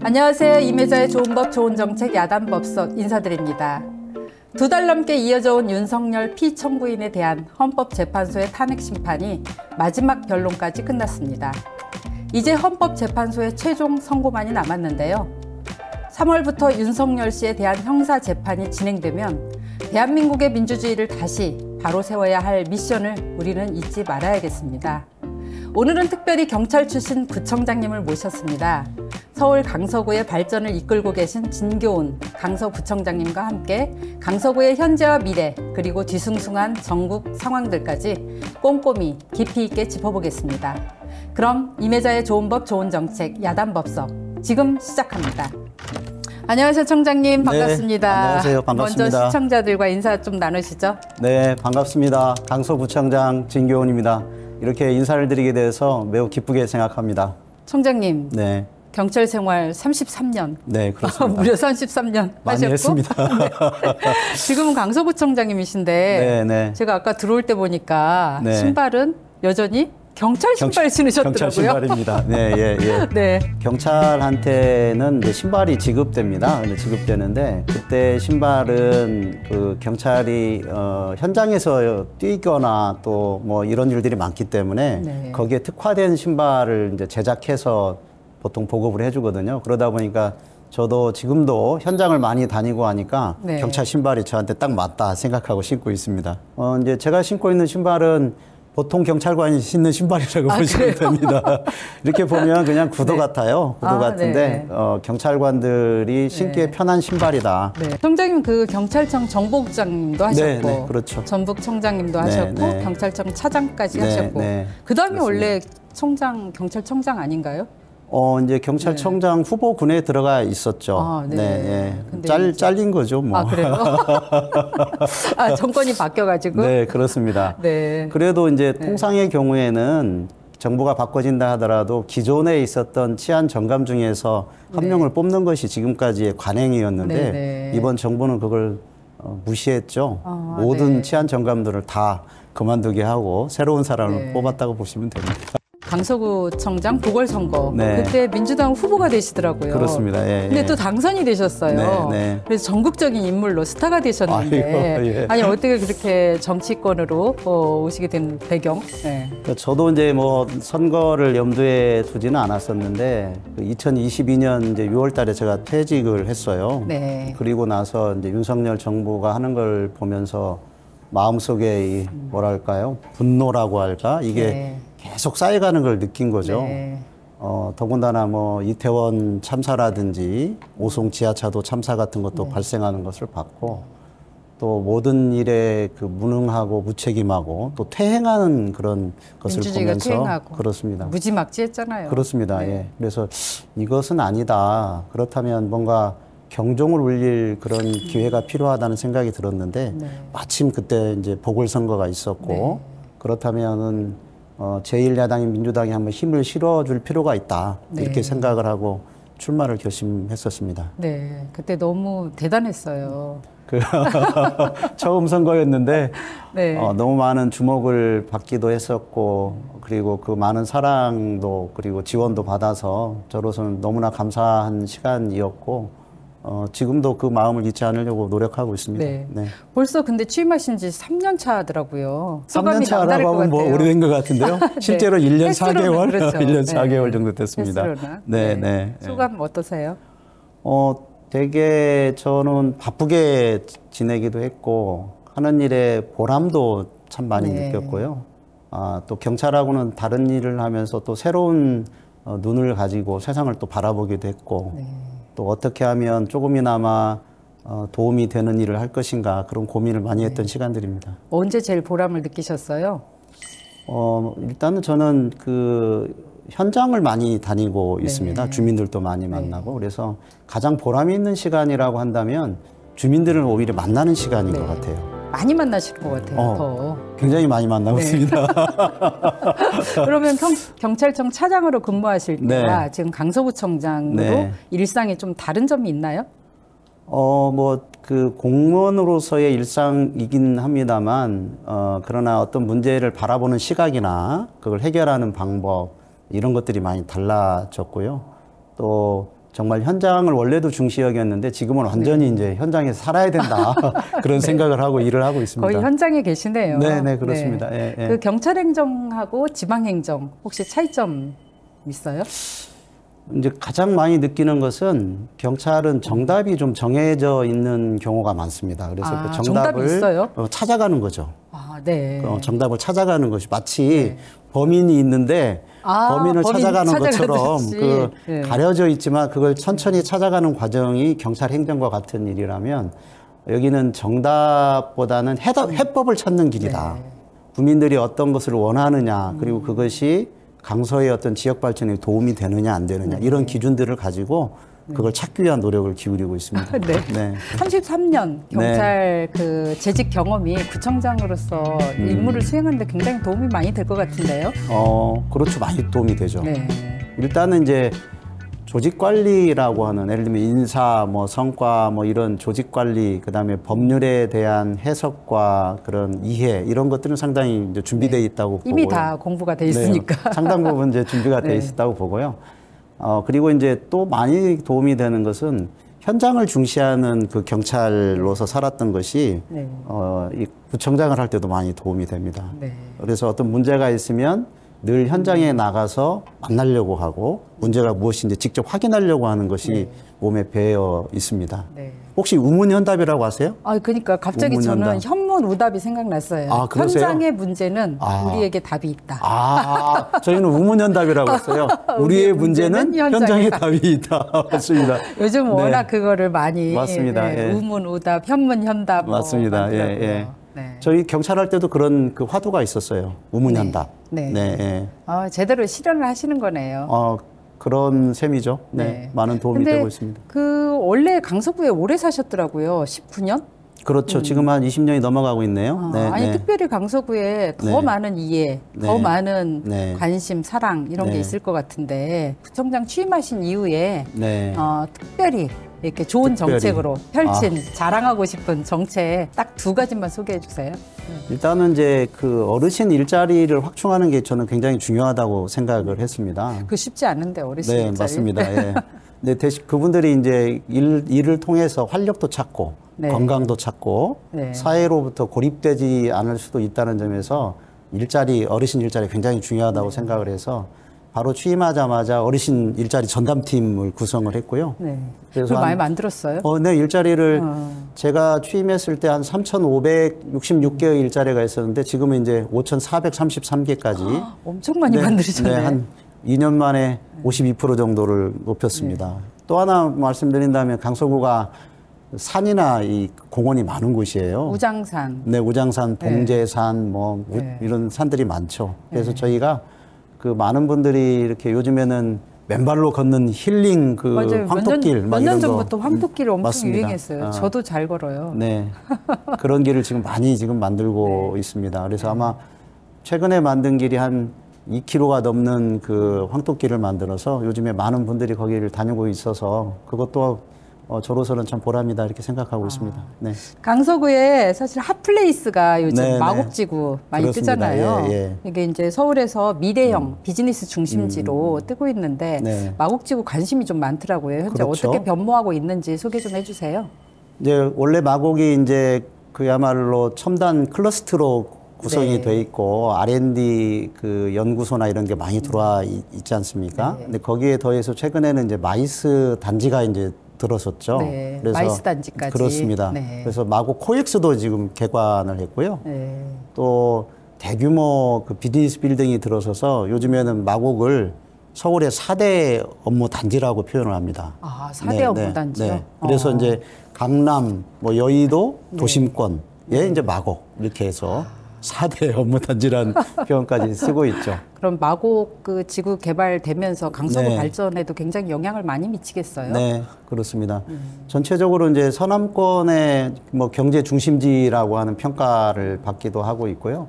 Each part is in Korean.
안녕하세요. 임혜자의 좋은 법 좋은 정책 야단법석 인사드립니다. 2달 넘게 이어져 온 윤석열 피청구인에 대한 헌법재판소의 탄핵 심판이 마지막 변론까지 끝났습니다. 이제 헌법재판소의 최종 선고만이 남았는데요. 3월부터 윤석열 씨에 대한 형사재판이 진행되면 대한민국의 민주주의를 다시 바로 세워야 할 미션을 우리는 잊지 말아야겠습니다. 오늘은 특별히 경찰 출신 구청장님을 모셨습니다. 서울 강서구의 발전을 이끌고 계신 진교훈 강서구청장님과 함께 강서구의 현재와 미래 그리고 뒤숭숭한 전국 상황들까지 꼼꼼히 깊이 있게 짚어보겠습니다. 그럼 임혜자의 좋은 법 좋은 정책 야단법석 지금 시작합니다. 안녕하세요, 청장님. 반갑습니다. 네, 안녕하세요. 반갑습니다. 먼저 시청자들과 인사 좀 나누시죠. 네, 반갑습니다. 강서구청장 진교훈입니다. 이렇게 인사를 드리게 돼서 매우 기쁘게 생각합니다. 청장님. 네. 경찰 생활 33년. 네, 그렇습니다. 무려 33년 많이 하셨고. 했습니다. 네. 지금은 강서구청장님이신데 네, 네. 제가 아까 들어올 때 보니까 네. 신발은 여전히 경찰 신발 신으셨더라고요. 경찰 신발입니다. 네, 예, 예. 네. 경찰한테는 이제 신발이 지급됩니다. 근데 지급되는데 그때 신발은 그 경찰이 현장에서 뛰거나 또 뭐 이런 일들이 많기 때문에 네. 거기에 특화된 신발을 이제 제작해서 보통 보급을 해주거든요. 그러다 보니까 저도 지금도 현장을 많이 다니고 하니까 네. 경찰 신발이 저한테 딱 맞다 생각하고 신고 있습니다. 이제 제가 신고 있는 신발은 보통 경찰관이 신는 신발이라고 보시면 됩니다. 이렇게 보면 그냥 구두 네. 같아요. 구두 같은데 네. 경찰관들이 신기에 네. 편한 신발이다. 네. 청장님 그 경찰청 정보국장님도 하셨고 네, 네, 그렇죠. 전북청장님도 네, 하셨고 네. 경찰청 차장까지 네, 하셨고 네. 그다음에 그렇습니다. 원래 경찰청장 아닌가요? 이제 경찰청장 후보군에 들어가 있었죠. 아, 네. 네, 근데 잘린 거죠, 뭐. 아, 그래요? 아, 정권이 바뀌어가지고? 네, 그렇습니다. 네. 그래도 이제 통상의 경우에는 정부가 바꿔진다 하더라도 기존에 있었던 치안 정감 중에서 한 명을 뽑는 것이 지금까지의 관행이었는데 네, 네. 이번 정부는 그걸 무시했죠. 아, 모든 네. 치안 정감들을 다 그만두게 하고 새로운 사람을 네. 뽑았다고 보시면 됩니다. 강서구청장 보궐선거 네. 그때 민주당 후보가 되시더라고요. 그렇습니다. 예, 근데 예. 또 당선이 되셨어요. 네, 네. 그래서 전국적인 인물로 스타가 되셨는데 아이고, 예. 아니 어떻게 그렇게 정치권으로 오시게 된 배경? 네. 저도 이제 뭐 선거를 염두에 두지는 않았었는데 2022년 이제 6월달에 제가 퇴직을 했어요. 네. 그리고 나서 이제 윤석열 정부가 하는 걸 보면서 마음속에 이 뭐랄까요? 분노라고 할까? 이게 네. 계속 쌓여가는 걸 느낀 거죠. 네. 더군다나 뭐 이태원 참사라든지 오송 지하차도 참사 같은 것도 네. 발생하는 것을 봤고 또 모든 일에 그 무능하고 무책임하고 또 퇴행하는 그런 것을 민주주의가 보면서 퇴행하고 그렇습니다. 무지막지했잖아요. 그렇습니다. 네. 예. 그래서 이것은 아니다. 그렇다면 뭔가 경종을 울릴 그런 기회가 필요하다는 생각이 들었는데 네. 마침 그때 이제 보궐선거가 있었고 네. 그렇다면은 제1야당인 민주당이 한번 힘을 실어줄 필요가 있다. 네. 이렇게 생각을 하고 출마를 결심했었습니다. 네, 그때 너무 대단했어요. 처음 선거였는데 네. 너무 많은 주목을 받기도 했었고 그리고 그 많은 사랑도 그리고 지원도 받아서 저로서는 너무나 감사한 시간이었고 지금도 그 마음을 잊지 않으려고 노력하고 있습니다. 네. 네. 벌써 근데 취임하신 지 3년 차더라고요. 3년 차라고 하면 뭐 오래된 것 같은데요. 실제로 1년 4개월, 그렇죠. 1년 4개월 정도 됐습니다. 횟수로는. 네, 네. 소감 어떠세요? 되게 저는 바쁘게 지내기도 했고 하는 일에 보람도 참 많이 네. 느꼈고요. 또 경찰하고는 다른 일을 하면서 또 새로운 눈을 가지고 세상을 또 바라보기도 했고 네. 또 어떻게 하면 조금이나마 도움이 되는 일을 할 것인가 그런 고민을 많이 했던 시간들입니다. 언제 제일 보람을 느끼셨어요? 일단은 저는 그 현장을 많이 다니고 네. 있습니다. 주민들도 많이 만나고 그래서 가장 보람이 있는 시간이라고 한다면 주민들을 오히려 만나는 시간인 네. 것 같아요. 많이 만나실 것 같아요. 더. 굉장히 많이 만나고 네. 있습니다. 그러면 경찰청 차장으로 근무하실 때와 네. 지금 강서구청장으로 네. 일상이 좀 다른 점이 있나요? 그 공무원으로서의 일상이긴 합니다만, 그러나 어떤 문제를 바라보는 시각이나 그걸 해결하는 방법, 이런 것들이 많이 달라졌고요. 또 정말 현장을 원래도 중시 여겼는데 지금은 완전히 이제 현장에서 살아야 된다 그런 생각을 하고 일을 하고 있습니다. 거의 현장에 계시네요. 네, 그렇습니다. 예, 예. 그 경찰행정하고 지방행정 혹시 차이점 있어요? 이제 가장 많이 느끼는 것은 경찰은 정답이 좀 정해져 있는 경우가 많습니다. 그래서 그 정답이 정답을 있어요? 찾아가는 거죠. 네. 정답을 찾아가는 것이 마치 범인이 있는데 범인을 찾아가는 것처럼 가려져 있지만 그걸 천천히 찾아가는 과정이 경찰 행정과 같은 일이라면 여기는 정답보다는 해법을 찾는 길이다. 국민들이 어떤 것을 원하느냐 그리고 그것이 강서의 어떤 지역 발전에 도움이 되느냐 안 되느냐 이런 기준들을 가지고 그걸 찾기 위한 노력을 기울이고 있습니다. 네. 33년 경찰 그 재직 경험이 구청장으로서 임무를 수행하는데 굉장히 도움이 많이 될 것 같은데요. 그렇죠. 많이 도움이 되죠. 네. 일단은 이제 조직 관리라고 하는 예를 들면 인사, 뭐 성과, 뭐 이런 조직 관리, 그다음에 법률에 대한 해석과 그런 이해 이런 것들은 상당히 이제 준비되어 있다고 보고요. 이미 다 공부가 돼 있으니까. 상당 부분 이제 준비가 돼 있었다고 보고요. 그리고 이제 또 많이 도움이 되는 것은 현장을 중시하는 그 경찰로서 살았던 것이 이 구청장을 할 때도 많이 도움이 됩니다. 그래서 어떤 문제가 있으면 늘 현장에 나가서 만나려고 하고 문제가 무엇인지 직접 확인하려고 하는 것이 몸에 배어 있습니다. 혹시 우문현답이라고 아세요? 그러니까 갑자기 저는 현문우답이 생각났어요. 현장의 문제는 우리에게 답이 있다. 저희는 우문현답이라고 했어요. 우리의 문제는 현장에 답이 있다. 맞습니다. 요즘 워낙 그거를 많이 맞습니다. 우문우답, 현문현답 맞습니다. 저희 경찰할 때도 그런 그 화두가 있었어요. 우문현답. 제대로 실현을 하시는 거네요. 그런 셈이죠. 많은 도움이 되고 있습니다. 그 원래 강서구에 오래 사셨더라고요. 19년? 그렇죠. 지금 한 20년이 넘어가고 있네요. 특별히 강서구에 더 많은 이해, 더 많은 관심, 사랑 이런 게 있을 것 같은데 구청장 취임하신 이후에 특별히 이렇게 좋은 정책으로 펼친 자랑하고 싶은 정책 딱 2가지만 소개해 주세요. 일단은 이제 그 어르신 일자리를 확충하는 게 저는 굉장히 중요하다고 생각을 했습니다. 그 쉽지 않은데 어르신 일자리. 맞습니다. 근데 대신 그분들이 이제 일을 통해서 활력도 찾고 건강도 찾고 사회로부터 고립되지 않을 수도 있다는 점에서 어르신 일자리 굉장히 중요하다고 생각을 해서 바로 취임하자마자 어르신 일자리 전담팀을 구성을 했고요. 그래서 많이 만들었어요? 일자리를 제가 취임했을 때 한 3,566개의 일자리가 있었는데 지금은 이제 5,433개까지. 엄청 많이 만드셨네요. 한 2년 만에 52% 정도를 높였습니다. 또 하나 말씀드린다면 강서구가 산이나 이 공원이 많은 곳이에요. 우장산. 우장산, 봉제산, 이런 산들이 많죠. 그래서 저희가 그 많은 분들이 이렇게 요즘에는 맨발로 걷는 힐링 황토길 몇 년 전부터 황토길 엄청 맞습니다. 유행했어요. 저도 잘 걸어요. 그런 길을 지금 많이 만들고 있습니다. 그래서 아마 최근에 만든 길이 한 2km가 넘는 그 황토길을 만들어서 요즘에 많은 분들이 거기를 다니고 있어서 그것도 저로서는 참 보람이다 이렇게 생각하고 있습니다. 강서구에 사실 핫플레이스가 요즘 마곡지구 많이 그렇습니다. 뜨잖아요. 이게 이제 서울에서 미래형 비즈니스 중심지로 뜨고 있는데 마곡지구 관심이 좀 많더라고요. 현재 어떻게 변모하고 있는지 소개 좀 해주세요. 이제 원래 마곡이 이제 그야말로 첨단 클러스터로 구성이 돼 있고 R&D 그 연구소나 이런 게 많이 들어와 있지 않습니까? 근데 거기에 더해서 최근에는 이제 마이스 단지가 이제 들어섰죠. 그래서 마이스 단지까지. 그렇습니다. 그래서 마곡 코엑스도 지금 개관을 했고요. 또 대규모 그 비즈니스 빌딩이 들어서서 요즘에는 마곡을 서울의 4대 업무 단지라고 표현을 합니다. 4대 업무 단지요? 그래서 이제 강남, 여의도, 도심권에 이제 마곡 이렇게 해서 4대 업무 단지라는 표현까지 쓰고 있죠. 그럼 마곡 그 지구 개발되면서 강서구 발전에도 굉장히 영향을 많이 미치겠어요? 그렇습니다. 전체적으로 이제 서남권의 경제 중심지라고 하는 평가를 받기도 하고 있고요.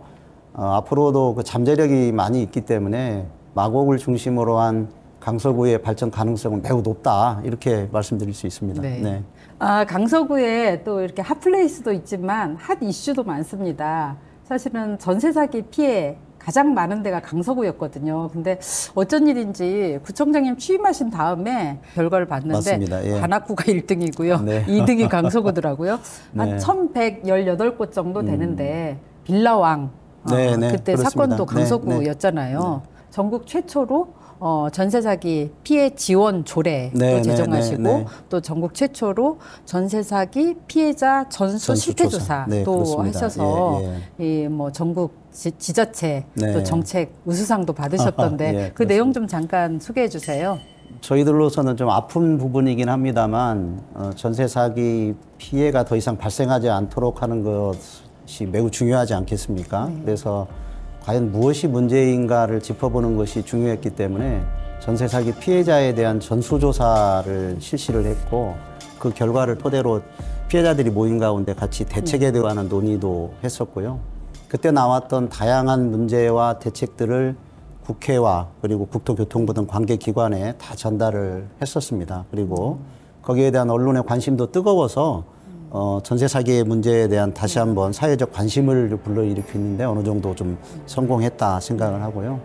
앞으로도 그 잠재력이 많이 있기 때문에 마곡을 중심으로 한 강서구의 발전 가능성은 매우 높다 이렇게 말씀드릴 수 있습니다. 강서구에 또 이렇게 핫플레이스도 있지만 핫 이슈도 많습니다. 사실은 전세 사기 피해 가장 많은 데가 강서구였거든요. 근데 어쩐 일인지 구청장님 취임하신 다음에 결과를 봤는데 맞습니다. 예. 관악구가 1등이고요. 네. 2등이 강서구더라고요. 네. 한 1118곳 정도 되는데 빌라왕 네, 네, 그때 그렇습니다. 사건도 네, 강서구였잖아요. 전국 최초로 전세 사기 피해 지원 조례도 네, 제정하시고 네, 네, 네. 또 전국 최초로 전세 사기 피해자 전수 실태 조사도 네, 그렇습니다. 하셔서 예, 이 뭐 전국 지자체 네. 또 정책 우수상도 받으셨던데 예, 그 그렇습니다. 내용 좀 잠깐 소개해 주세요. 저희들로서는 좀 아픈 부분이긴 합니다만 전세 사기 피해가 더 이상 발생하지 않도록 하는 것이 매우 중요하지 않겠습니까? 그래서 과연 무엇이 문제인가를 짚어보는 것이 중요했기 때문에 전세 사기 피해자에 대한 전수조사를 실시를 했고 그 결과를 토대로 피해자들이 모인 가운데 같이 대책에 대한 논의도 했었고요. 그때 나왔던 다양한 문제와 대책들을 국회와 그리고 국토교통부 등 관계기관에 다 전달을 했었습니다. 그리고 거기에 대한 언론의 관심도 뜨거워서 전세 사기의 문제에 대한 다시 한번 사회적 관심을 불러일으켰는데 어느 정도 좀 성공했다 생각을 하고요.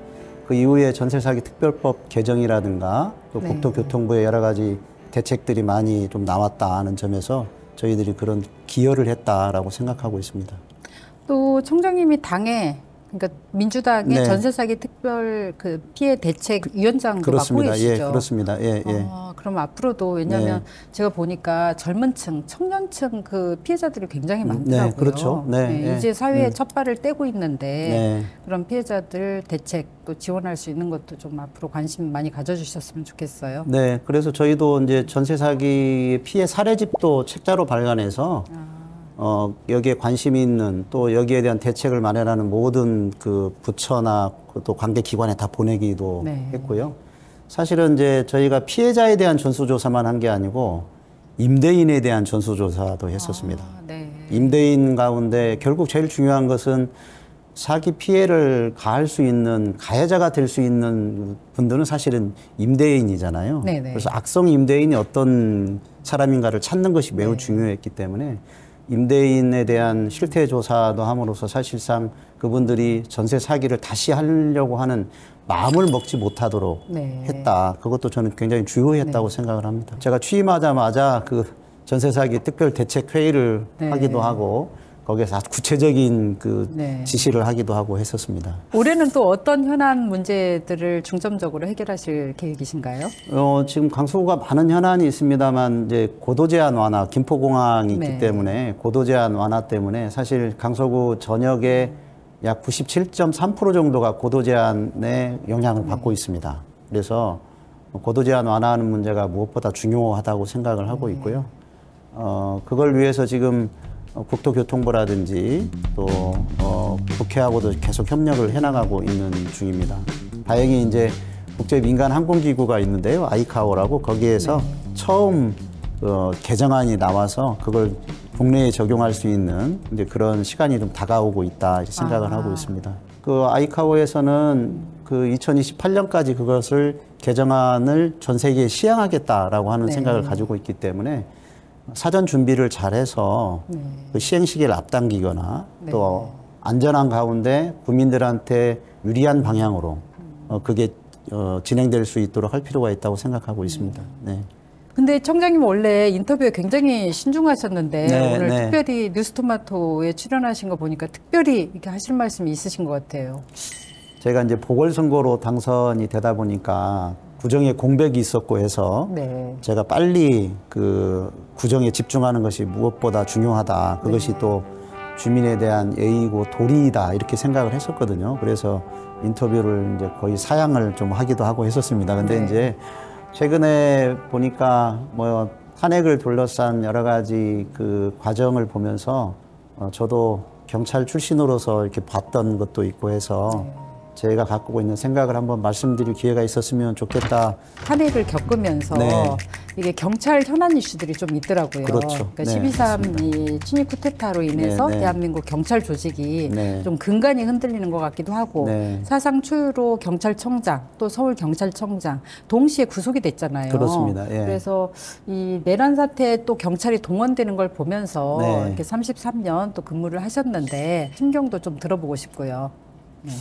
그 이후에 전세 사기 특별법 개정이라든가 또 네. 국토교통부의 여러 가지 대책들이 많이 좀 나왔다는 점에서 저희들이 그런 기여를 했다라고 생각하고 있습니다. 또 총장님이 당에 그러니까 민주당의 네. 전세 사기 특별 그 피해 대책 위원장도 맡고 그렇습니다. 계시죠. 예, 그렇습니다. 예, 예. 그럼 앞으로도 왜냐하면 제가 보니까 젊은층, 청년층 그 피해자들이 굉장히 많더라고요. 네, 그렇죠. 네, 예. 이제 사회에 첫 발을 떼고 있는데 네. 그런 피해자들 대책 또 지원할 수 있는 것도 좀 앞으로 관심 많이 가져주셨으면 좋겠어요. 네, 그래서 저희도 이제 전세 사기 피해 사례집도 책자로 발간해서 여기에 관심이 있는 또 여기에 대한 대책을 마련하는 모든 그 부처나 또 관계 기관에 다 보내기도 네. 했고요. 사실은 이제 저희가 피해자에 대한 전수조사만 한 게 아니고 임대인에 대한 전수조사도 했었습니다. 네. 임대인 가운데 결국 제일 중요한 것은 사기 피해를 가할 수 있는 가해자가 될 수 있는 분들은 사실은 임대인이잖아요. 네네. 그래서 악성 임대인이 어떤 사람인가를 찾는 것이 매우 중요했기 때문에 임대인에 대한 실태 조사도 함으로써 사실상 그분들이 전세 사기를 다시 하려고 하는 마음을 먹지 못하도록 네. 했다. 그것도 저는 굉장히 주요했다고 생각을 합니다. 제가 취임하자마자 그 전세 사기 특별 대책 회의를 네. 하기도 하고 거기에서 아주 구체적인 그 네. 지시를 하기도 하고 했었습니다. 올해는 또 어떤 현안 문제들을 중점적으로 해결하실 계획이신가요? 지금 강서구가 많은 현안이 있습니다만 이제 고도 제한 완화, 김포공항이 있기 네. 때문에 고도 제한 완화 때문에 사실 강서구 전역의 약 97.3% 정도가 고도 제한의 영향을 받고 있습니다. 그래서 고도 제한 완화하는 문제가 무엇보다 중요하다고 생각을 하고 있고요. 그걸 위해서 지금 국토교통부라든지 또 국회하고도 계속 협력을 해나가고 있는 중입니다. 다행히 이제 국제 민간 항공기구가 있는데요, 아이카오라고 거기에서 처음 개정안이 나와서 그걸 국내에 적용할 수 있는 이제 그런 시간이 좀 다가오고 있다 생각을 하고 있습니다. 그 아이카오에서는 그 2028년까지 그것을 개정안을 전 세계에 시행하겠다라고 하는 생각을 가지고 있기 때문에 사전 준비를 잘해서 그 시행 시기를 앞당기거나 또 안전한 가운데 국민들한테 유리한 방향으로 그게 진행될 수 있도록 할 필요가 있다고 생각하고 있습니다. 네. 근데 청장님 원래 인터뷰에 굉장히 신중하셨는데 네, 오늘 네. 특별히 뉴스토마토에 출연하신 거 보니까 특별히 이렇게 하실 말씀이 있으신 것 같아요. 제가 이제 보궐선거로 당선이 되다 보니까 구정에 공백이 있었고 해서 네. 제가 빨리 그 구정에 집중하는 것이 무엇보다 중요하다. 그것이 또 주민에 대한 예의고 도리이다 이렇게 생각을 했었거든요. 그래서 인터뷰를 이제 거의 사양을 좀 하기도 하고 했었습니다. 근데 이제 최근에 보니까 뭐 탄핵을 둘러싼 여러 가지 그 과정을 보면서 저도 경찰 출신으로서 이렇게 봤던 것도 있고 해서 제가 갖고 있는 생각을 한번 말씀드릴 기회가 있었으면 좋겠다. 탄핵을 겪으면서 네. 이게 경찰 현안 이슈들이 좀 있더라고요. 그렇죠. 그러니까 네, 12.3 친위 쿠데타로 인해서 네, 네. 대한민국 경찰 조직이 네. 좀 근간이 흔들리는 것 같기도 하고 네. 사상 초유로 경찰청장 또 서울경찰청장 동시에 구속이 됐잖아요. 그렇습니다. 예. 그래서 이 내란 사태에 또 경찰이 동원되는 걸 보면서 네. 이렇게 33년 또 근무를 하셨는데 심경도 좀 들어보고 싶고요. 네.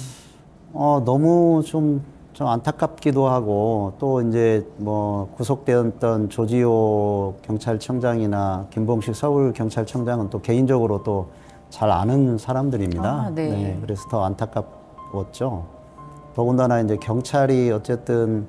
너무 좀 안타깝기도 하고 또 이제 뭐 구속되었던 조지호 경찰청장이나 김봉식 서울경찰청장은 또 개인적으로 또 잘 아는 사람들입니다. 네. 네, 그래서 더 안타깝웠죠. 더군다나 이제 경찰이 어쨌든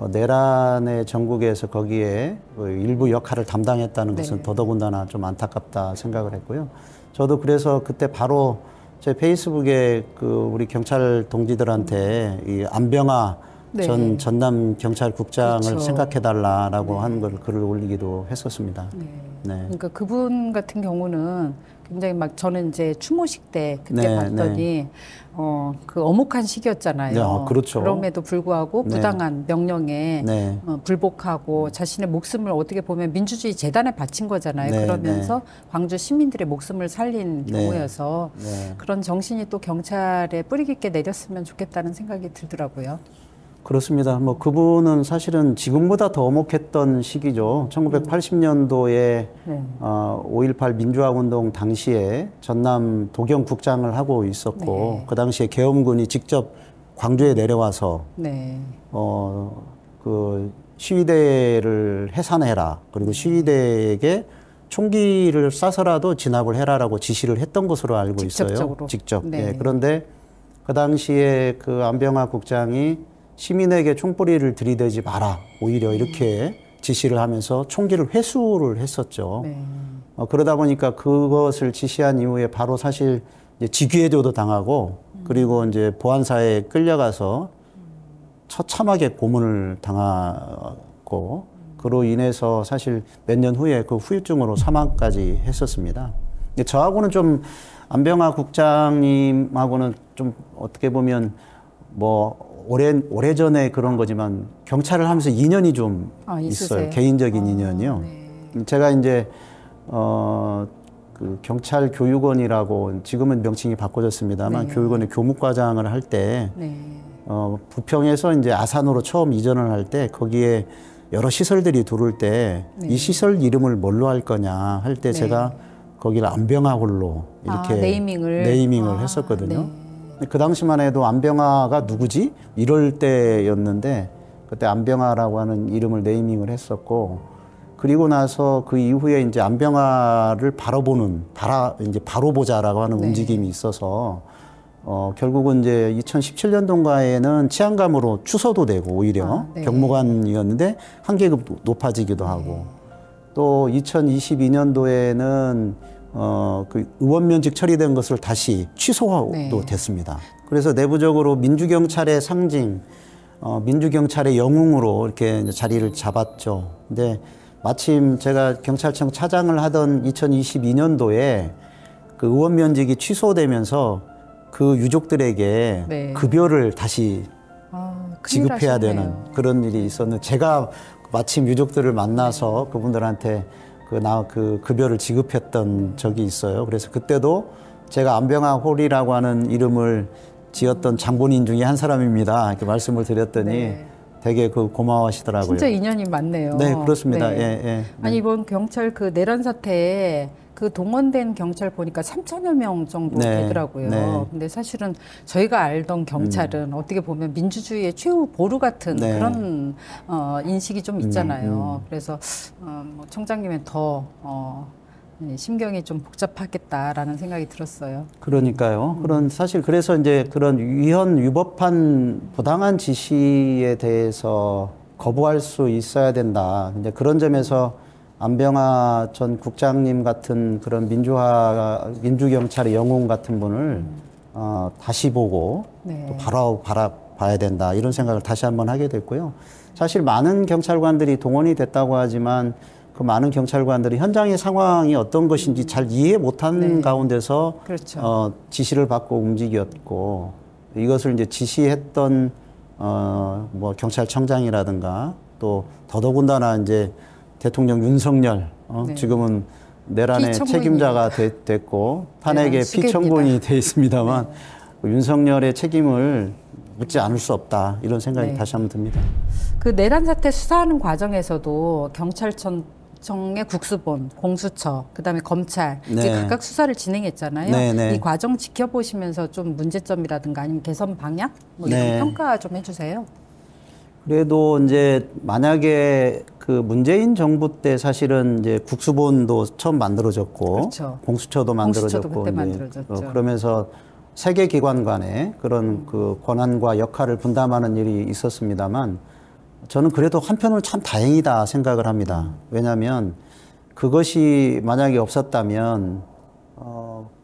내란의 전국에서 거기에 일부 역할을 담당했다는 것은 더더군다나 좀 안타깝다 생각을 했고요. 저도 그래서 그때 바로 제 페이스북에 우리 경찰 동지들한테 이 안병하 전 전남 경찰국장을 그렇죠. 생각해달라라고 하는 걸 글을 올리기도 했었습니다. 그러니까 그분 같은 경우는 굉장히 막 저는 이제 추모식 때 그때 봤더니 그 엄혹한 시기였잖아요. 그렇죠. 그럼에도 불구하고 부당한 명령에 불복하고 자신의 목숨을 어떻게 보면 민주주의 재단에 바친 거잖아요. 그러면서 광주 시민들의 목숨을 살린 경우여서 그런 정신이 또 경찰에 뿌리 깊게 내렸으면 좋겠다는 생각이 들더라고요. 그렇습니다. 뭐 그분은 사실은 지금보다 더 엄혹했던 시기죠. 1980년도에 5.18 민주화운동 당시에 전남 도경국장을 하고 있었고 그 당시에 계엄군이 직접 광주에 내려와서 그 시위대를 해산해라. 그리고 시위대에게 총기를 쏴서라도 진압을 해라라고 지시를 했던 것으로 알고 있어요. 직접. 그런데 그 당시에 그 안병하 국장이 시민에게 총뿌리를 들이대지 마라. 오히려 이렇게 지시를 하면서 총기를 회수를 했었죠. 그러다 보니까 그것을 지시한 이후에 바로 사실 이제 직위해조도 당하고 그리고 이제 보안사에 끌려가서 처참하게 고문을 당하고 그로 인해서 사실 몇 년 후에 그 후유증으로 사망까지 했었습니다. 근데 저하고는 좀 안병하 국장님하고는 좀 어떻게 보면 뭐 오래전에 그런 거지만 경찰을 하면서 인연이 좀 있어요. 개인적인 인연이요. 제가 이제 그 경찰 교육원이라고 지금은 명칭이 바꿔졌습니다만 교육원의 교무과장을 할 때 부평에서 이제 아산으로 처음 이전을 할 때 거기에 여러 시설들이 들어올 때 이 시설 이름을 뭘로 할 거냐 할 때 제가 거기를 안병하홀로 이렇게 네이밍을 했었거든요. 그 당시만 해도 안병하가 누구지? 이럴 때였는데 그때 안병하라고 하는 이름을 네이밍을 했었고 그리고 나서 그 이후에 이제 안병하를 이제 바로 보자라고 하는 움직임이 있어서 결국은 이제 2017년도인가에는 치안감으로 추서도 되고 오히려 경무관이었는데 한 계급 높아지기도 하고 또 2022년도에는 그 의원 면직 처리된 것을 다시 취소도 됐습니다. 그래서 내부적으로 민주경찰의 상징, 민주경찰의 영웅으로 이렇게 자리를 잡았죠. 근데 마침 제가 경찰청 차장을 하던 2022년도에 그 의원 면직이 취소되면서 그 유족들에게 급여를 다시 지급해야 되는 그런 일이 있었는데 제가 마침 유족들을 만나서 그분들한테 그 급여를 지급했던 적이 있어요. 그래서 그때도 제가 안병하 홀이라고 하는 이름을 지었던 장본인 중에 한 사람입니다. 이렇게 말씀을 드렸더니 되게 고마워하시더라고요. 진짜 인연이 많네요. 네, 그렇습니다. 아니 이번 경찰 그 내란 사태에 그 동원된 경찰 보니까 3,000여 명 정도 되더라고요. 근데 사실은 저희가 알던 경찰은 어떻게 보면 민주주의의 최후 보루 같은 그런 인식이 좀 있잖아요. 그래서 뭐 청장님은 더 심경이 좀 복잡하겠다라는 생각이 들었어요. 그러니까요. 사실 그래서 이제 그런 위법한 부당한 지시에 대해서 거부할 수 있어야 된다. 근데 그런 점에서 안병하 전 국장님 같은 그런 민주경찰의 영웅 같은 분을 다시 보고 또 바라봐야 된다. 이런 생각을 다시 한번 하게 됐고요. 사실 많은 경찰관들이 동원이 됐다고 하지만 그 많은 경찰관들이 현장의 상황이 어떤 것인지 잘 이해 못한 가운데서 지시를 받고 움직였고 이것을 이제 지시했던 뭐 경찰청장이라든가 또 더더군다나 이제 대통령 윤석열 지금은 내란의 책임자가 됐고 탄핵의 피청구인이 돼 있습니다만 윤석열의 책임을 묻지 않을 수 없다 이런 생각이 다시 한번 듭니다. 그 내란 사태 수사하는 과정에서도 경찰청의 국수본, 공수처, 그다음에 검찰 이제 네. 각각 수사를 진행했잖아요. 네, 네. 이 과정 지켜보시면서 좀 문제점이라든가 아니면 개선 방향 뭐 이런 네. 평가 좀 해주세요. 그래도 이제 만약에 그 문재인 정부 때 사실은 이제 국수본도 처음 만들어졌고 그렇죠. 공수처도 공수처도 만들어졌고 그때 이제 만들어졌죠. 그러면서 세계 기관 간에 그런 그 권한과 역할을 분담하는 일이 있었습니다만 저는 그래도 한편으로 참 다행이다 생각을 합니다. 왜냐하면 그것이 만약에 없었다면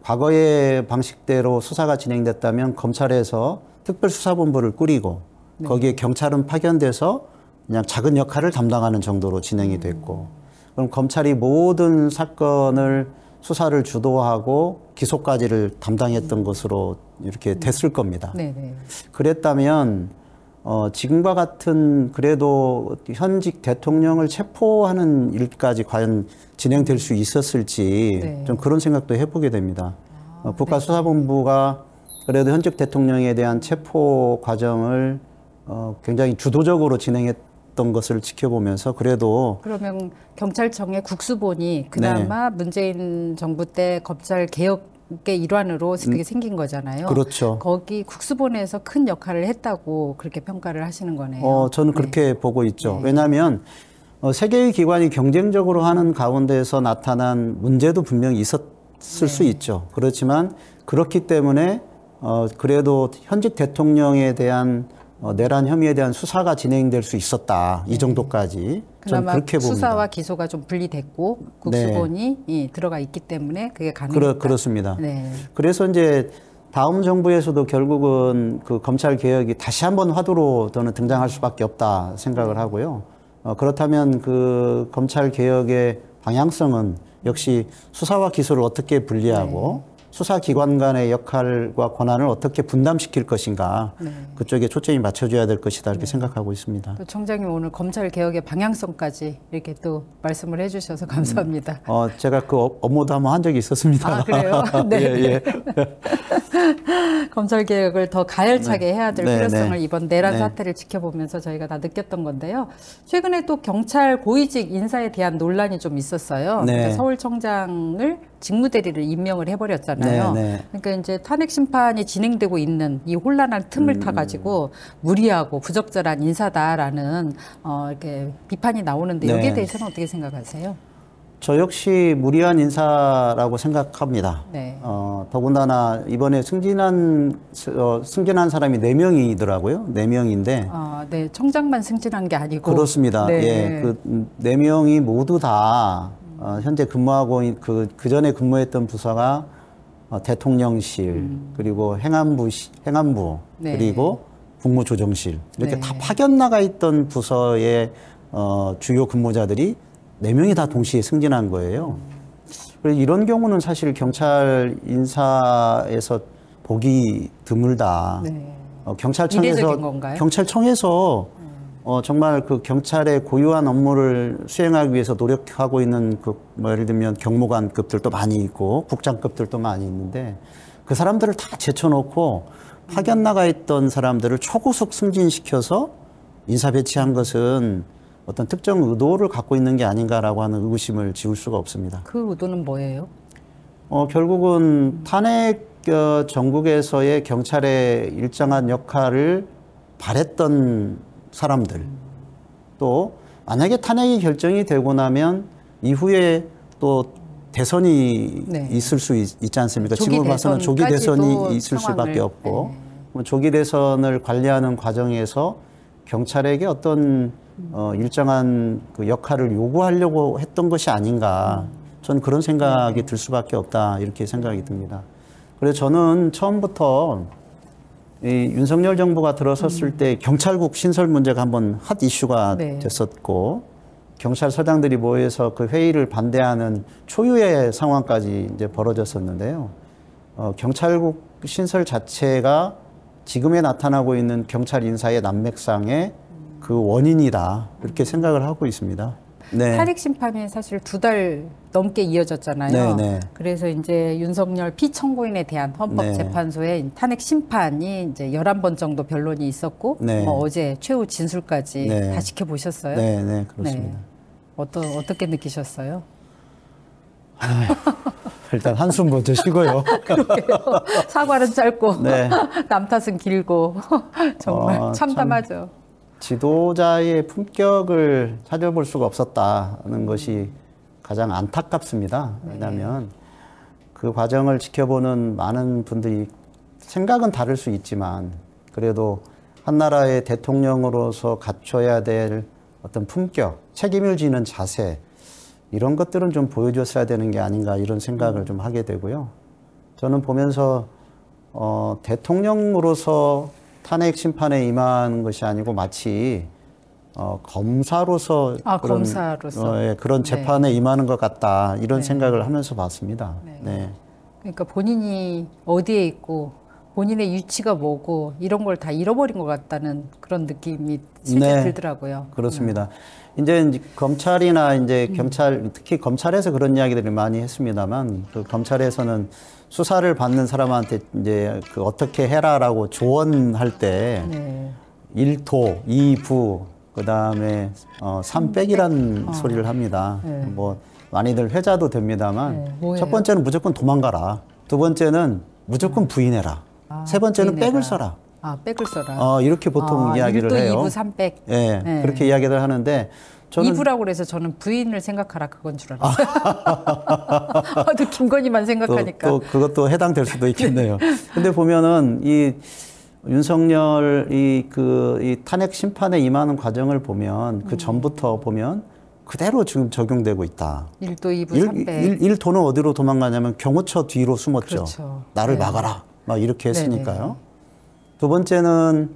과거의 방식대로 수사가 진행됐다면 검찰에서 특별수사본부를 꾸리고 거기에 경찰은 파견돼서 그냥 작은 역할을 담당하는 정도로 진행이 됐고 그럼 검찰이 모든 사건을 수사를 주도하고 기소까지를 담당했던 것으로 이렇게 됐을 겁니다. 네네. 그랬다면 지금과 같은 그래도 현직 대통령을 체포하는 일까지 과연 진행될 수 있었을지 네. 좀 그런 생각도 해보게 됩니다. 국가수사본부가 그래도 현직 대통령에 대한 체포 과정을 굉장히 주도적으로 진행했던 것을 지켜보면서 그래도 그러면 경찰청의 국수본이 그나마 문재인 정부 때 검찰 개혁의 일환으로 그게 생긴 거잖아요. 그렇죠. 거기 국수본에서 큰 역할을 했다고 그렇게 평가를 하시는 거네요. 저는 그렇게 보고 있죠. 왜냐하면 세계의 기관이 경쟁적으로 하는 가운데서 나타난 문제도 분명히 있었을 수 있죠. 그렇지만 그렇기 때문에 그래도 현직 대통령에 대한 내란 혐의에 대한 수사가 진행될 수 있었다. 이 정도까지 저는 그나마 그렇게 봅니다. 수사와 기소가 좀 분리됐고 국수본이 들어가 있기 때문에 그게 가능했다. 그렇습니다. 네. 그래서 이제 다음 정부에서도 결국은 그 검찰 개혁이 다시 한번 화두로 저는 등장할 수밖에 없다 생각을 하고요. 그렇다면 그 검찰 개혁의 방향성은 역시 수사와 기소를 어떻게 분리하고 수사기관 간의 역할과 권한을 어떻게 분담시킬 것인가 그쪽에 초점이 맞춰줘야 될 것이다 이렇게 생각하고 있습니다. 또 청장님 오늘 검찰 개혁의 방향성까지 이렇게 또 말씀을 해주셔서 감사합니다. 제가 그 업무도 한번 한 적이 있었습니다. 아, 그래요? 네. 예. 검찰 개혁을 더 가열차게 해야 될 네, 필요성을 네. 이번 내란 네. 사태를 지켜보면서 저희가 다 느꼈던 건데요. 최근에 또 경찰 고위직 인사에 대한 논란이 좀 있었어요. 네. 그러니까 서울청장을 직무대리를 임명을 해버렸잖아요. 네. 그러니까 이제 탄핵 심판이 진행되고 있는 이 혼란한 틈을 타가지고 무리하고 부적절한 인사다라는 이렇게 비판이 나오는데 여기에 네. 대해서는 어떻게 생각하세요? 저 역시 무리한 인사라고 생각합니다. 네. 더군다나 이번에 승진한 사람이 4명이더라고요. 4명인데. 네, 청장만 승진한 게 아니고. 그렇습니다. 네. 예, 그 4명이 모두 다 현재 근무하고 그 전에 근무했던 부서가 대통령실 그리고 행안부 네. 그리고 국무조정실 이렇게 네. 다 파견 나가 있던 부서의 주요 근무자들이 4명이 다 동시에 승진한 거예요. 그래서 이런 경우는 사실 경찰 인사에서 보기 드물다. 네. 이례적인 건가요? 경찰청에서 정말 그 경찰의 고유한 업무를 수행하기 위해서 노력하고 있는 예를 들면 경무관급들도 많이 있고 국장급들도 많이 있는데 그 사람들을 다 제쳐놓고 파견 나가 있던 사람들을 초고속 승진시켜서 인사 배치한 것은 어떤 특정 의도를 갖고 있는 게 아닌가라고 하는 의구심을 지울 수가 없습니다. 그 의도는 뭐예요? 결국은 탄핵 전국에서의 경찰의 일정한 역할을 바랬던 사람들 또 만약에 탄핵이 결정이 되고 나면 이후에 또 대선이 있을 수 있지 않습니까? 지금 봐서는 조기 대선이 있을 수밖에 없고 조기 대선을 관리하는 과정에서 경찰에게 어떤 일정한 그 역할을 요구하려고 했던 것이 아닌가 저는 그런 생각이 들 수밖에 없다 이렇게 생각이 듭니다. 그래서 저는 처음부터 이 윤석열 정부가 들어섰을 때 경찰국 신설 문제가 한번 핫 이슈가 됐었고 경찰서장들이 모여서 그 회의를 반대하는 초유의 상황까지 이제 벌어졌었는데요. 경찰국 신설 자체가 지금에 나타나고 있는 경찰 인사의 난맥상의 그 원인이다 이렇게 생각을 하고 있습니다. 네. 탄핵 심판이 사실 2달 넘게 이어졌잖아요. 네. 그래서 이제 윤석열 피청구인에 대한 헌법재판소의 탄핵 심판이 이제 11번 정도 변론이 있었고 어제 최후 진술까지 다 지켜보셨어요? 네, 그렇습니다. 어떻게 느끼셨어요? 일단 한숨 먼저 쉬고요. 그러게요. 사과는 짧고 네. 남 탓은 길고 정말 참담하죠. 지도자의 품격을 찾아볼 수가 없었다는 것이 가장 안타깝습니다. 왜냐하면 그 과정을 지켜보는 많은 분들이 생각은 다를 수 있지만 그래도 한 나라의 대통령으로서 갖춰야 될 어떤 품격, 책임을 지는 자세 이런 것들은 좀 보여줬어야 되는 게 아닌가 이런 생각을 좀 하게 되고요. 저는 보면서 대통령으로서 탄핵 심판에 임하는 것이 아니고 마치 검사로서 그런 재판에 임하는 것 같다 이런 생각을 하면서 봤습니다. 네. 그러니까 본인이 어디에 있고 본인의 위치가 뭐고 이런 걸 다 잃어버린 것 같다는 그런 느낌이 실제 들더라고요. 그렇습니다. 이제 검찰이나 이제 경찰, 특히 검찰에서 그런 이야기들을 많이 했습니다만, 그 검찰에서는 수사를 받는 사람한테 이제 그 어떻게 해라라고 조언할 때, 1토, 2부, 그 다음에 3백이라는 소리를 합니다. 뭐, 많이들 회자도 됩니다만, 첫 번째는 무조건 도망가라. 두 번째는 무조건 부인해라. 세 번째는 백을 써라. 백을 써라. 이렇게 보통 이야기를 1도, 해요. 2부, 3백. 네, 그렇게 이야기를 하는데 저는 2부라고 그래서 저는 부인을 생각하라 그건 줄 알았어요. 또 김건희만 생각하니까. 또 그것도 해당될 수도 있겠네요. 근데 보면은 이 윤석열 이 탄핵 심판에 임하는 과정을 보면 그 전부터 보면 그대로 지금 적용되고 있다. 1도, 2부, 3백. 1도는 어디로 도망가냐면 경호처 뒤로 숨었죠. 그렇죠. 나를 막아라. 막 이렇게 했으니까요. 두 번째는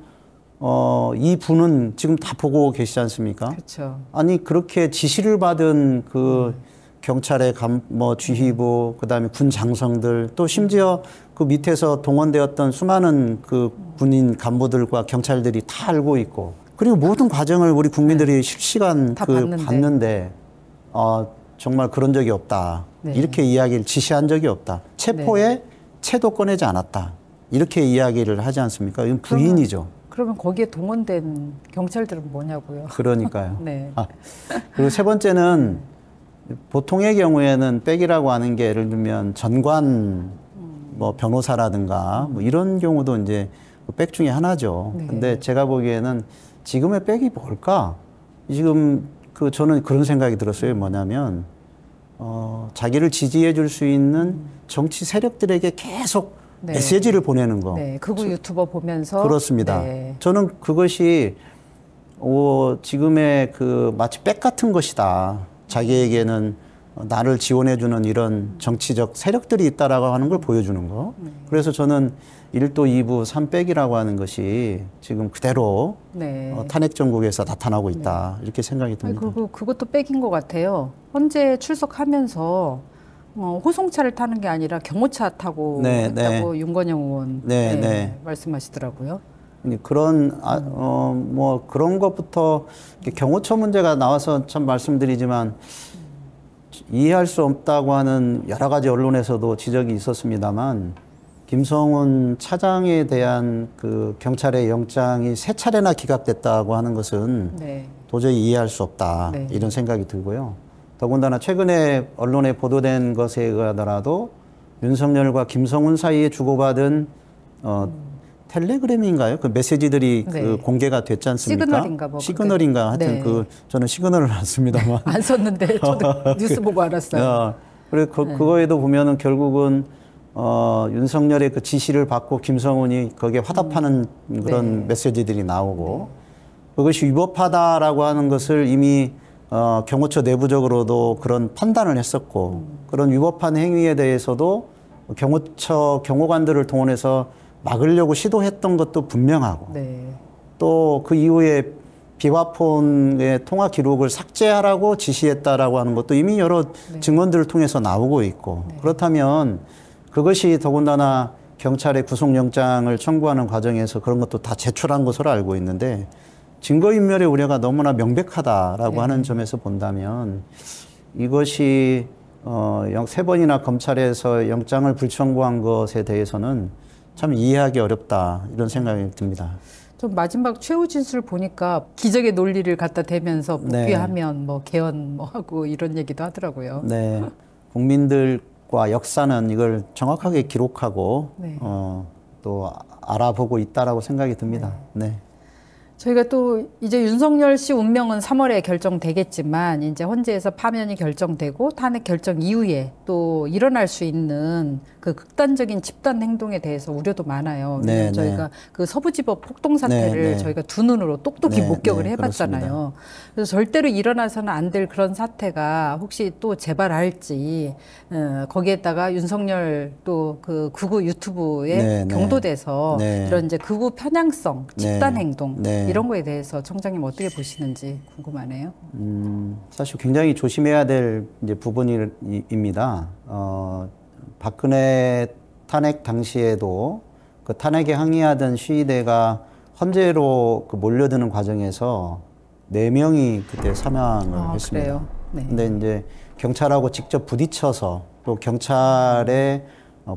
2부는 지금 다 보고 계시지 않습니까? 그렇죠. 아니 그렇게 지시를 받은 그 경찰의 지휘부, 그다음에 군 장성들, 또 심지어 그 밑에서 동원되었던 수많은 그 군인 간부들과 경찰들이 다 알고 있고, 그리고 모든 과정을 우리 국민들이 실시간 봤는데 정말 그런 적이 없다. 이렇게 이야기를 지시한 적이 없다. 체포에 채도 꺼내지 않았다. 이렇게 이야기를 하지 않습니까? 이건 부인이죠. 그러면 거기에 동원된 경찰들은 뭐냐고요? 그러니까요. 그리고 세 번째는 보통의 경우에는 백이라고 하는 게 예를 들면 전관 뭐 변호사라든가 뭐 이런 경우도 이제 백 중에 하나죠. 근데 제가 보기에는 지금의 백이 뭘까? 지금 저는 그런 생각이 들었어요. 뭐냐면 자기를 지지해 줄 수 있는 정치 세력들에게 계속 메시지를 보내는 거. 극우 유튜버 보면서. 그렇습니다. 저는 그것이 지금의 마치 백 같은 것이다. 자기에게는 나를 지원해주는 이런 정치적 세력들이 있다라고 하는 걸 보여주는 거. 그래서 저는 1도, 2부, 3백이라고 하는 것이 지금 그대로 탄핵 정국에서 나타나고 있다. 이렇게 생각이 듭니다. 그리고 그것도 백인 것 같아요. 헌재 출석하면서 호송차를 타는 게 아니라 경호차 타고 했다고 윤건영 의원 말씀하시더라고요. 그런 뭐 그런 것부터 경호처 문제가 나와서 참 말씀드리지만 이해할 수 없다고 하는 여러 가지 언론에서도 지적이 있었습니다만 김성훈 차장에 대한 그 경찰의 영장이 3차례나 기각됐다고 하는 것은 도저히 이해할 수 없다 이런 생각이 들고요. 더군다나 최근에 언론에 보도된 것에 의하더라도 윤석열과 김성훈 사이에 주고받은 텔레그램인가요? 그 메시지들이 공개가 됐지 않습니까? 시그널인가 뭐. 시그널인가 하여튼 저는 시그널을 안 씁니다만. 안 썼는데 저도 뉴스 보고 알았어요. 그리고 그거에도 보면은 결국은 윤석열의 그 지시를 받고 김성훈이 거기에 화답하는 그런 메시지들이 나오고 그것이 위법하다라고 하는 것을 이미 경호처 내부적으로도 그런 판단을 했었고 그런 위법한 행위에 대해서도 경호처 경호관들을 동원해서 막으려고 시도했던 것도 분명하고 또 그 이후에 비화폰의 통화 기록을 삭제하라고 지시했다라고 하는 것도 이미 여러 증언들을 통해서 나오고 있고 그렇다면 그것이 더군다나 경찰의 구속영장을 청구하는 과정에서 그런 것도 다 제출한 것으로 알고 있는데 증거인멸의 우려가 너무나 명백하다라고 하는 점에서 본다면 이것이 3번이나 검찰에서 영장을 불청구한 것에 대해서는 참 이해하기 어렵다 이런 생각이 듭니다. 좀 마지막 최후 진술 보니까 기적의 논리를 갖다 대면서 복귀하면 뭐 개헌 뭐 하고 이런 얘기도 하더라고요. 네. 국민들과 역사는 이걸 정확하게 기록하고 또 알아보고 있다라고 생각이 듭니다. 네. 저희가 또 이제 윤석열 씨 운명은 3월에 결정되겠지만 이제 헌재에서 파면이 결정되고 탄핵 결정 이후에 또 일어날 수 있는 그 극단적인 집단 행동에 대해서 우려도 많아요. 네, 저희가 그 서부지법 폭동 사태를 저희가 두 눈으로 똑똑히 목격을 해봤잖아요. 그렇습니다. 그래서 절대로 일어나서는 안 될 그런 사태가 혹시 또 재발할지 거기에다가 윤석열 또 그 극우 유튜브에 경도돼서 이런 이제 극우 편향성 집단 행동 이런 거에 대해서 청장님 어떻게 보시는지 궁금하네요. 사실 굉장히 조심해야 될 이제 부분입니다. 박근혜 탄핵 당시에도 그 탄핵에 항의하던 시위대가 헌재로 그 몰려드는 과정에서 4명이 그때 사망을 했습니다. 그래요? 네. 근데 이제 경찰하고 직접 부딪혀서 또 경찰의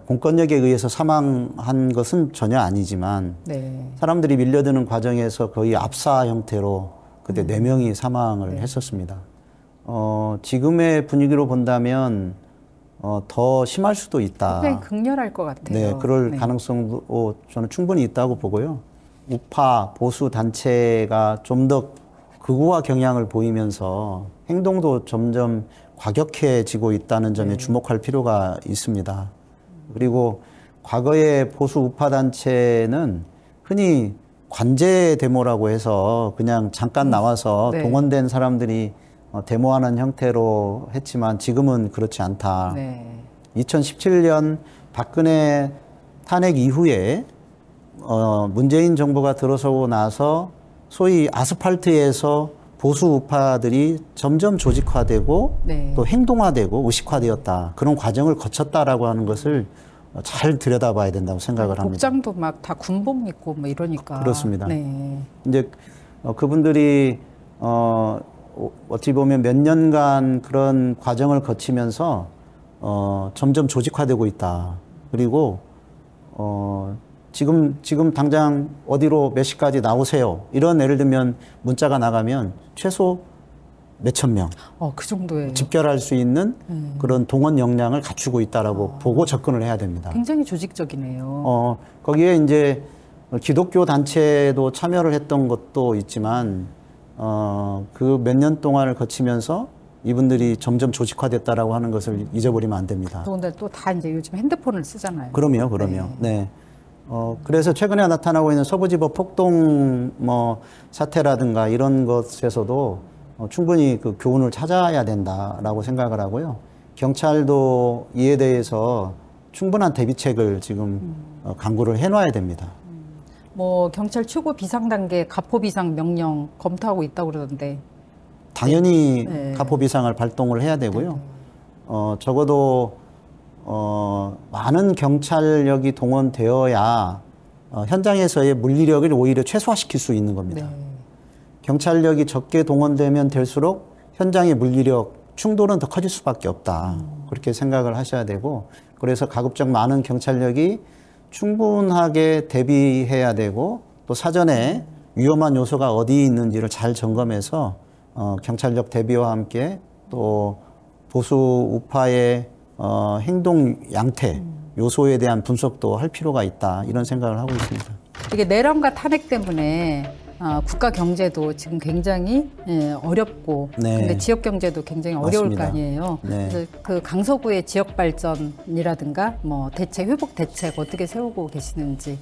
공권력에 의해서 사망한 것은 전혀 아니지만 사람들이 밀려드는 과정에서 거의 압사 형태로 그때 4명이 사망을 했었습니다. 지금의 분위기로 본다면 더 심할 수도 있다. 굉장히 극렬할 것 같아요. 네, 그럴 가능성도 저는 충분히 있다고 보고요. 우파 보수 단체가 좀 더 극우화 경향을 보이면서 행동도 점점 과격해지고 있다는 점에 주목할 필요가 있습니다. 그리고 과거의 보수 우파 단체는 흔히 관제 데모라고 해서 그냥 잠깐 나와서 동원된 사람들이 데모하는 형태로 했지만 지금은 그렇지 않다. 2017년 박근혜 탄핵 이후에 문재인 정부가 들어서고 나서 소위 아스팔트에서 보수 우파들이 점점 조직화되고 또 행동화되고 의식화되었다. 그런 과정을 거쳤다라고 하는 것을 잘 들여다봐야 된다고 생각을 합니다. 복장도 막 다 군복 입고 뭐 이러니까. 그렇습니다. 이제 그분들이 어찌 보면 몇 년간 그런 과정을 거치면서 점점 조직화되고 있다. 그리고 지금 당장 어디로 몇 시까지 나오세요. 이런 예를 들면 문자가 나가면 최소 몇천 명. 그 정도예요. 집결할 수 있는 그런 동원 역량을 갖추고 있다라고 보고 접근을 해야 됩니다. 굉장히 조직적이네요. 거기에 이제 기독교 단체도 참여를 했던 것도 있지만 그 몇 년 동안을 거치면서 이분들이 점점 조직화됐다라고 하는 것을 잊어버리면 안 됩니다. 그런데 또 다 이제 요즘 핸드폰을 쓰잖아요. 그럼요. 네. 그래서 최근에 나타나고 있는 서부지법 폭동 사태라든가 이런 것에서도 충분히 그 교훈을 찾아야 된다라고 생각을 하고요. 경찰도 이에 대해서 충분한 대비책을 지금 강구를 해놔야 됩니다. 뭐 경찰 최고 비상 단계 가포 비상 명령 검토하고 있다고 그러던데. 당연히 가포 비상을 발동을 해야 되고요. 적어도 많은 경찰력이 동원되어야 현장에서의 물리력을 오히려 최소화시킬 수 있는 겁니다. 경찰력이 적게 동원되면 될수록 현장의 물리력 충돌은 더 커질 수밖에 없다. 그렇게 생각을 하셔야 되고, 그래서 가급적 많은 경찰력이 충분하게 대비해야 되고, 또 사전에 위험한 요소가 어디 있는지를 잘 점검해서 경찰력 대비와 함께 또 보수 우파의 행동 양태 요소에 대한 분석도 할 필요가 있다, 이런 생각을 하고 있습니다. 이게 내란과 탄핵 때문에 국가 경제도 지금 굉장히 어렵고, 근데 지역 경제도 굉장히 어려울 거 아니에요. 그래서 그 강서구의 지역 발전이라든가 뭐 대책, 회복 대책 어떻게 세우고 계시는지.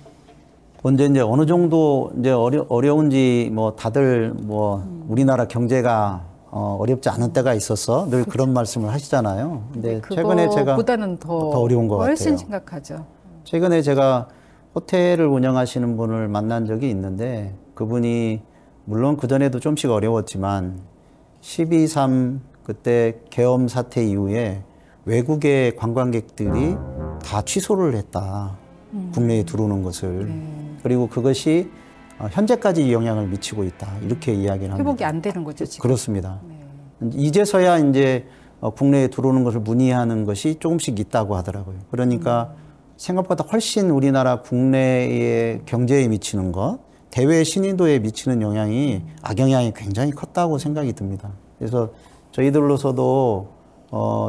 언제 이제 어느 정도 이제 어려운지 뭐 다들 뭐 우리나라 경제가 어렵지 않은 때가 있어서 늘 그런 말씀을 하시잖아요. 근데 최근에 제가 보다는 더 어려운 것 훨씬 같아요. 심각하죠. 최근에 제가 호텔을 운영하시는 분을 만난 적이 있는데, 그분이 물론 그전에도 좀씩 어려웠지만 12.3 그때 계엄 사태 이후에 외국의 관광객들이 다 취소를 했다. 국내에 들어오는 것을. 그리고 그것이 현재까지 영향을 미치고 있다. 이렇게 이야기를 합니다. 회복이 안 되는 거죠, 지금. 그렇습니다. 이제서야 이제 국내에 들어오는 것을 문의하는 것이 조금씩 있다고 하더라고요. 그러니까 생각보다 훨씬 우리나라 국내의 경제에 미치는 것, 대외 신인도에 미치는 영향이 악영향이 굉장히 컸다고 생각이 듭니다. 그래서 저희들로서도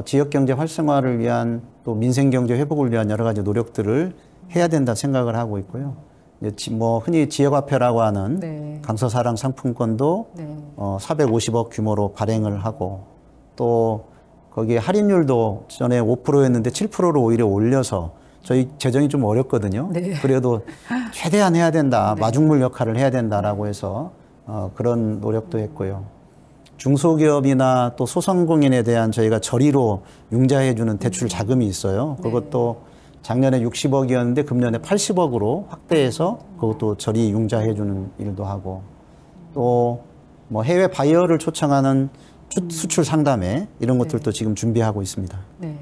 지역 경제 활성화를 위한 또 민생 경제 회복을 위한 여러 가지 노력들을 해야 된다 생각을 하고 있고요. 뭐 흔히 지역화폐라고 하는 네. 강서사랑 상품권도 네. 450억 규모로 발행을 하고 또 거기에 할인율도 전에 5%였는데 7%로 오히려 올려서 저희 재정이 좀 어렵거든요. 네. 그래도 최대한 해야 된다. 네. 마중물 역할을 해야 된다라고 해서 그런 노력도 했고요. 중소기업이나 또 소상공인에 대한 저희가 저리로 융자해주는 대출 자금이 있어요. 그것도 작년에 60억이었는데 금년에 80억으로 확대해서 그것도 저리 융자해주는 일도 하고 또 뭐 해외 바이어를 초청하는 수출 상담회 이런 것들도 지금 준비하고 있습니다. 네.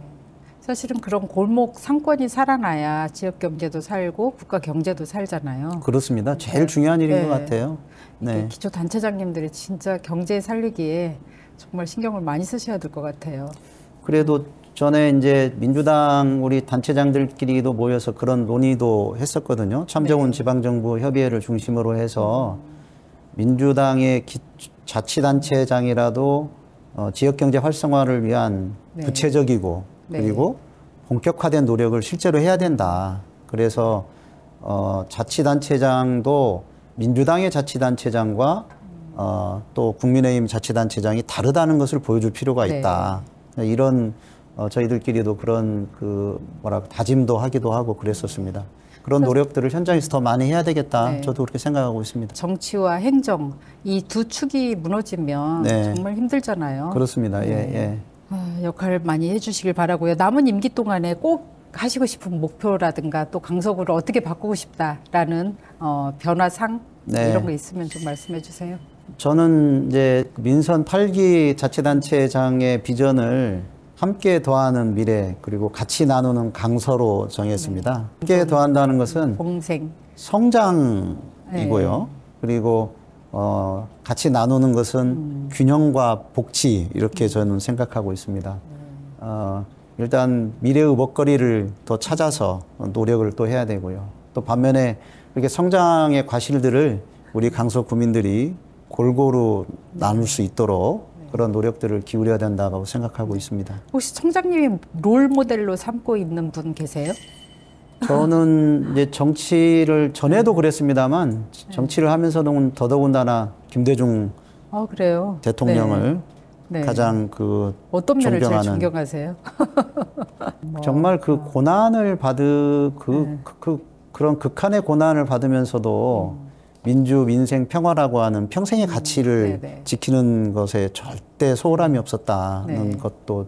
사실은 그런 골목 상권이 살아나야 지역 경제도 살고 국가 경제도 살잖아요. 그렇습니다. 제일 중요한 일인 네. 것 같아요. 네. 기초 단체장님들이 진짜 경제 살리기에 정말 신경을 많이 쓰셔야 될 것 같아요. 그래도 전에 이제 민주당 우리 단체장들끼리도 모여서 그런 논의도 했었거든요. 참정훈 지방정부 협의회를 중심으로 해서 민주당의 자치단체장이라도 지역경제 활성화를 위한 네. 구체적이고 네. 그리고 본격화된 노력을 실제로 해야 된다. 그래서 자치단체장도 민주당의 자치단체장과 또 국민의힘 자치단체장이 다르다는 것을 보여줄 필요가 있다. 이런 저희들끼리도 그런 다짐도 하기도 하고 그랬었습니다. 그런 노력들을 현장에서 더 많이 해야 되겠다. 네. 저도 그렇게 생각하고 있습니다. 정치와 행정 이 두 축이 무너지면 네. 정말 힘들잖아요. 그렇습니다. 예, 예. 역할을 많이 해주시길 바라고요. 남은 임기 동안에 꼭 하시고 싶은 목표라든가 또 강서구를 어떻게 바꾸고 싶다라는 변화상 네. 이런 거 있으면 좀 말씀해 주세요. 저는 이제 민선 8기 자치단체장의 비전을 함께 더하는 미래 그리고 같이 나누는 강서로 정했습니다. 함께 더한다는 것은 공생. 성장이고요. 그리고 같이 나누는 것은 균형과 복지 이렇게 저는 생각하고 있습니다. 일단 미래의 먹거리를 더 찾아서 노력을 또 해야 되고요. 또 반면에 이렇게 성장의 과실들을 우리 강서 구민들이 골고루 나눌 수 있도록 그런 노력들을 기울여야 된다고 생각하고 있습니다. 혹시 청장님이 롤 모델로 삼고 있는 분 계세요? 저는 이제 정치를 전에도 그랬습니다만 정치를 하면서는 더더군다나 김대중 그래요. 대통령을 네. 가장 어떤 면을 제일 존경하는 존경하세요? 정말 그 고난을 그런 극한의 고난을 받으면서도 민주, 민생, 평화라고 하는 평생의 가치를 네네. 지키는 것에 절대 소홀함이 없었다는 네. 것도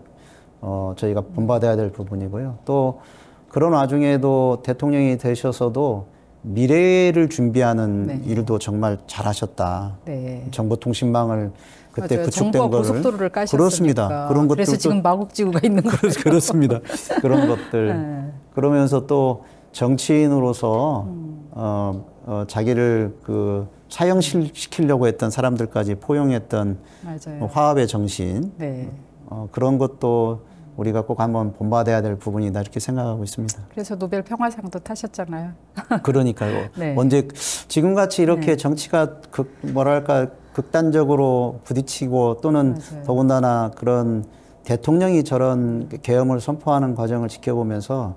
저희가 본받아야 될 부분이고요. 또 그런 와중에도 대통령이 되셔서도 미래를 준비하는 네. 일도 정말 잘하셨다. 네. 정보통신망을 그때 맞아요. 구축된 정보와 거를 고속도로를 까셨으니까. 그렇습니다. 그런 것들도 그래서 지금 마곡지구가 있는 거예요. 그렇습니다. 그런 것들 네. 그러면서 또 정치인으로서 자기를 사형시키려고 했던 사람들까지 포용했던 맞아요. 화합의 정신 네. 그런 것도 우리가 꼭 한번 본받아야 될 부분이다 이렇게 생각하고 있습니다. 그래서 노벨 평화상도 타셨잖아요. 그러니까요. 네. 언제 지금같이 이렇게 정치가 극단적으로 부딪히고 또는 맞아요. 더군다나 그런 대통령이 저런 계엄을 선포하는 과정을 지켜보면서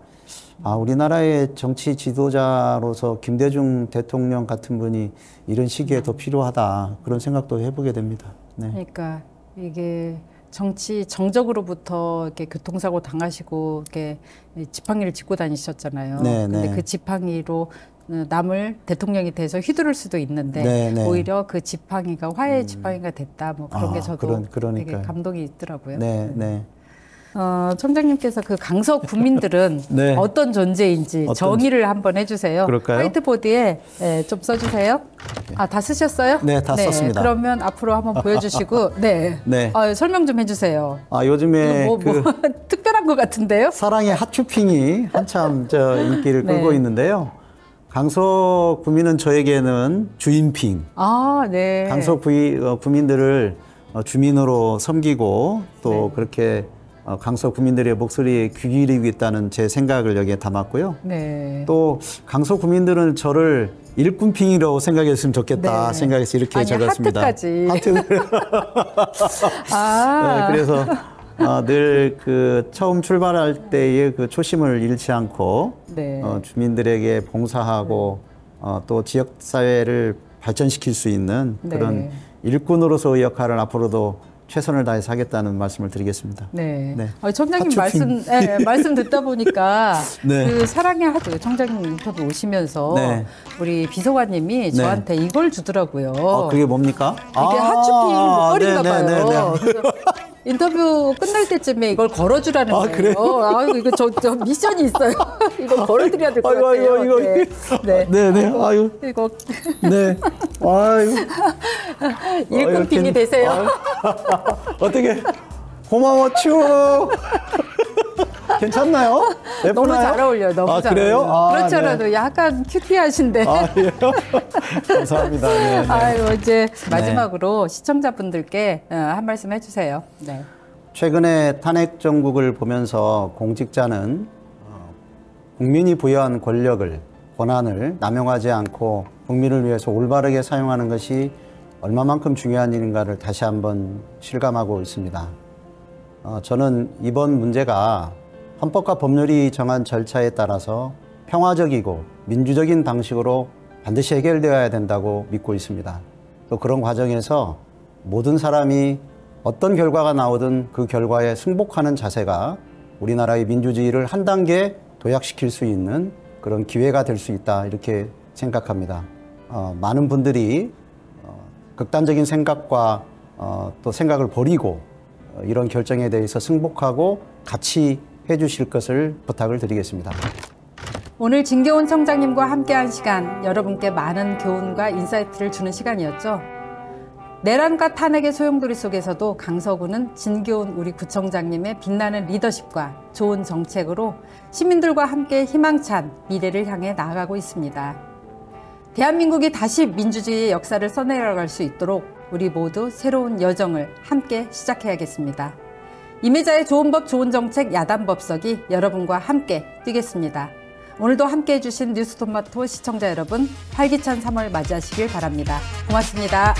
우리나라의 정치 지도자로서 김대중 대통령 같은 분이 이런 시기에 더 필요하다 그런 생각도 해보게 됩니다. 네. 그러니까 이게 정치 정적으로부터 이렇게 교통사고 당하시고 이렇게 지팡이를 짚고 다니셨잖아요. 네, 근데 네. 그 지팡이로 남을 대통령이 돼서 휘두를 수도 있는데 네, 네. 오히려 그 지팡이가 화해의 지팡이가 됐다. 뭐 그런 게 저도 되게 그러니까요. 감동이 있더라고요. 네, 네. 청장님께서 그 강서 구민들은 네. 어떤 존재인지 정의를 한번 해주세요. 그럴까요? 화이트보드에 좀 써주세요. 다 쓰셨어요? 네, 다 썼습니다. 그러면 앞으로 한번 보여주시고, 네. 네. 설명 좀 해주세요. 요즘에 뭐 특별한 것 같은데요? 사랑의 핫쇼핑이 한참 인기를 네. 끌고 있는데요. 강서 구민은 저에게는 주인핑. 네. 강서 구민들을 주민으로 섬기고 또 네. 그렇게 강서 구민들의 목소리에 귀 기울이겠다는 제 생각을 여기에 담았고요. 네. 또 강서 구민들은 저를 일꾼핑이라고 생각했으면 좋겠다 네. 생각해서 이렇게 적었습니다. 하트까지. 하트를. 아. 네, 그래서 늘 그 처음 출발할 때의 그 초심을 잃지 않고 네. 주민들에게 봉사하고 또 지역 사회를 발전시킬 수 있는 그런 네. 일꾼으로서의 역할을 앞으로도 최선을 다해서 하겠다는 말씀을 드리겠습니다. 네. 네. 청장님 하트핑. 말씀 듣다 보니까 네. 그 사랑의 하트 청장님 인터뷰 오시면서 네. 우리 비서관님이 저한테 이걸 주더라고요. 그게 뭡니까? 이게 하츄핑 목걸이인가 네, 봐요. 네, 네, 네. 그래서 인터뷰 끝날 때쯤에 이걸 걸어주라는 거예요. 그래요? 이거 저 미션이 있어요. 이거 걸어드려야 될 것 같아요. 이거. 네. 네. 아유. 이거 네. 아유. 일꾼핑이 되세요. 어떻게? 고마워, 추. 괜찮나요? 예쁘나요? 너무 잘 어울려요. 너무 잘 그래요? 어울려요. 그렇지 네. 않아도 약간 큐티하신데. 예. 감사합니다. 네, 네. 아유, 이제 마지막으로 시청자분들께 한 말씀 해주세요. 네. 최근에 탄핵 정국을 보면서 공직자는 국민이 부여한 권력을, 권한을 남용하지 않고 국민을 위해서 올바르게 사용하는 것이 얼마만큼 중요한 일인가를 다시 한번 실감하고 있습니다. 저는 이번 문제가 헌법과 법률이 정한 절차에 따라서 평화적이고 민주적인 방식으로 반드시 해결되어야 된다고 믿고 있습니다. 또 그런 과정에서 모든 사람이 어떤 결과가 나오든 그 결과에 승복하는 자세가 우리나라의 민주주의를 한 단계 도약시킬 수 있는 그런 기회가 될 수 있다 이렇게 생각합니다. 많은 분들이 극단적인 생각과 또 생각을 버리고 이런 결정에 대해서 승복하고 같이 해주실 것을 부탁을 드리겠습니다. 오늘 진교훈 청장님과 함께한 시간, 여러분께 많은 교훈과 인사이트를 주는 시간이었죠. 내란과 탄핵의 소용돌이 속에서도 강서구는 진교훈 우리 구청장님의 빛나는 리더십과 좋은 정책으로 시민들과 함께 희망찬 미래를 향해 나아가고 있습니다. 대한민국이 다시 민주주의의 역사를 써내려갈 수 있도록 우리 모두 새로운 여정을 함께 시작해야겠습니다. 임혜자의 좋은 법 좋은 정책 야단법석이 여러분과 함께 뛰겠습니다. 오늘도 함께해 주신 뉴스토마토 시청자 여러분, 활기찬 3월 맞이하시길 바랍니다. 고맙습니다.